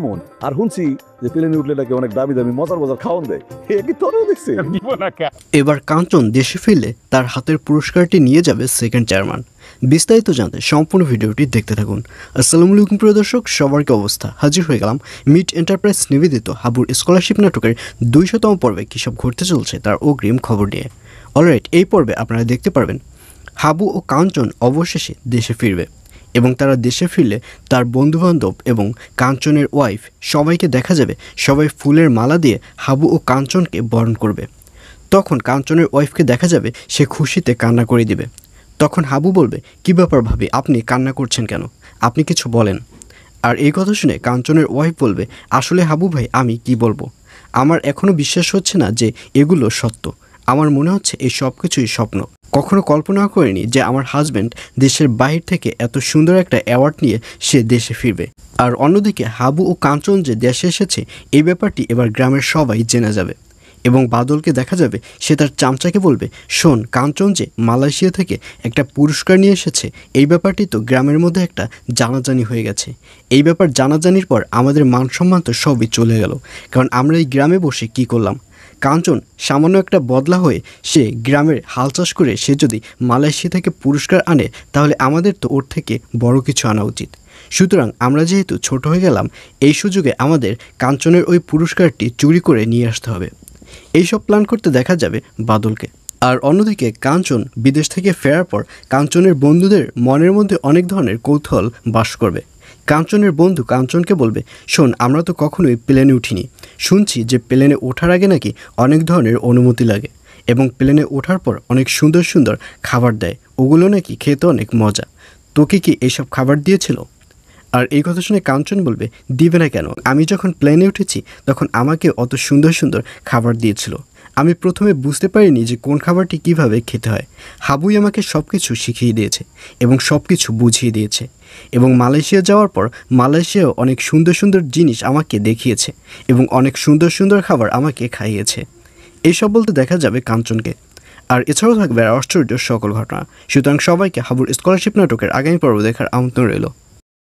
মন আর শুনছি যে প্লেনে উঠলে নাকি অনেক দামি দামি মজার মজার খাওয়ান দেয়। এ কি তোরও দেখছি? এবার কাঞ্চন দেশে ফিরলে তার হাতের পুরস্কারটি নিয়ে যাবে সেকেন্ড চেয়ারম্যান। বিস্তারিত জানতে সম্পূর্ণ ভিডিওটি দেখতে থাকুন। আসসালামু আলাইকুম প্রিয় দর্শক, সবার কি অবস্থা? হাজির হয়ে গেলাম মিট এন্টারপ্রাইজ নিবেদিত হাবুর স্কলারশিপ নাটকের 200তম পর্বে কী সব ঘটতে চলছে তার অগ্রিম খবর নিয়ে। অলরাইট, এই পর্বে আপনারা দেখতে পারবেন হাবু ও কাঞ্চন অবশেষে দেশে ফিরবে এবং তারা দেশে ফিরলে তার বন্ধুবান্ধব এবং কাঞ্চনের ওয়াইফ সবাইকে দেখা যাবে সবাই ফুলের মালা দিয়ে হাবু ও কাঞ্চনকে বরণ করবে। তখন কাঞ্চনের ওয়াইফকে দেখা যাবে সে খুশিতে কান্না করে দিবে। তখন হাবু বলবে, কী ব্যাপার ভাবি, আপনি কান্না করছেন কেন? আপনি কিছু বলেন। আর এই কথা শুনে কাঞ্চনের ওয়াইফ বলবে, আসলে হাবু ভাই আমি কি বলবো, আমার এখনও বিশ্বাস হচ্ছে না যে এগুলো সত্য। আমার মনে হচ্ছে এই সব কিছুই স্বপ্ন। কখনো কল্পনা করিনি যে আমার হাজব্যান্ড দেশের বাইরে থেকে এত সুন্দর একটা অ্যাওয়ার্ড নিয়ে সে দেশে ফিরবে। আর অন্যদিকে হাবু ও কাঞ্চন যে দেশে এসেছে এই ব্যাপারটি এবার গ্রামের সবাই জেনে যাবে এবং বাদলকে দেখা যাবে সে তার চামচাকে বলবে, শোন কাঞ্চন যে মালয়েশিয়া থেকে একটা পুরস্কার নিয়ে এসেছে, এই ব্যাপারটি তো গ্রামের মধ্যে একটা জানাজানি হয়ে গেছে। এই ব্যাপার জানাজানির পর আমাদের মান সম্মান তো সবই চলে গেল, কারণ আমরা এই গ্রামে বসে কি করলাম। কাঞ্চন সামান্য একটা বদলা হয়ে সে গ্রামের হাল চাষ করে সে যদি মালয়েশিয়া থেকে পুরস্কার আনে তাহলে আমাদের তো ওর থেকে বড় কিছু আনা উচিত। সুতরাং আমরা যেহেতু ছোট হয়ে গেলাম, এই সুযোগে আমাদের কাঞ্চনের ওই পুরস্কারটি চুরি করে নিয়ে আসতে হবে। এইসব প্ল্যান করতে দেখা যাবে বাদলকে। আর অন্যদিকে কাঞ্চন বিদেশ থেকে ফেরার পর কাঞ্চনের বন্ধুদের মনের মধ্যে অনেক ধরনের কৌতূহল বাস করবে। কাঞ্চনের বন্ধু কাঞ্চনকে বলবে, শোন আমরা তো কখনোই প্লেনে উঠিনি, শুনছি যে প্লেনে ওঠার আগে নাকি অনেক ধরনের অনুমতি লাগে এবং প্লেনে ওঠার পর অনেক সুন্দর সুন্দর খাবার দেয়, ওগুলো নাকি খেতে অনেক মজা। তোকে কি এইসব খাবার দিয়েছিল? আর এই কথা শুনে কাঞ্চন বলবে, দিবে না কেন, আমি যখন প্লেনে উঠেছি তখন আমাকে অত সুন্দর সুন্দর খাবার দিয়েছিল। আমি প্রথমে বুঝতে পারিনি যে কোন খাবারটি কিভাবে খেতে হয়। হাবুই আমাকে সব কিছু শিখিয়ে দিয়েছে এবং সব কিছু বুঝিয়ে দিয়েছে এবং মালয়েশিয়া যাওয়ার পর মালয়েশিয়াও অনেক সুন্দর সুন্দর জিনিস আমাকে দেখিয়েছে এবং অনেক সুন্দর সুন্দর খাবার আমাকে খাইয়েছে। এইসব বলতে দেখা যাবে কাঞ্চনকে। আর এছাড়াও থাকবে আর আশ্চর্য সকল ঘটনা। সুতরাং সবাইকে হাবুর স্কলারশিপ নাটকের আগামী পর্ব দেখার আমন্ত্রণ রইল।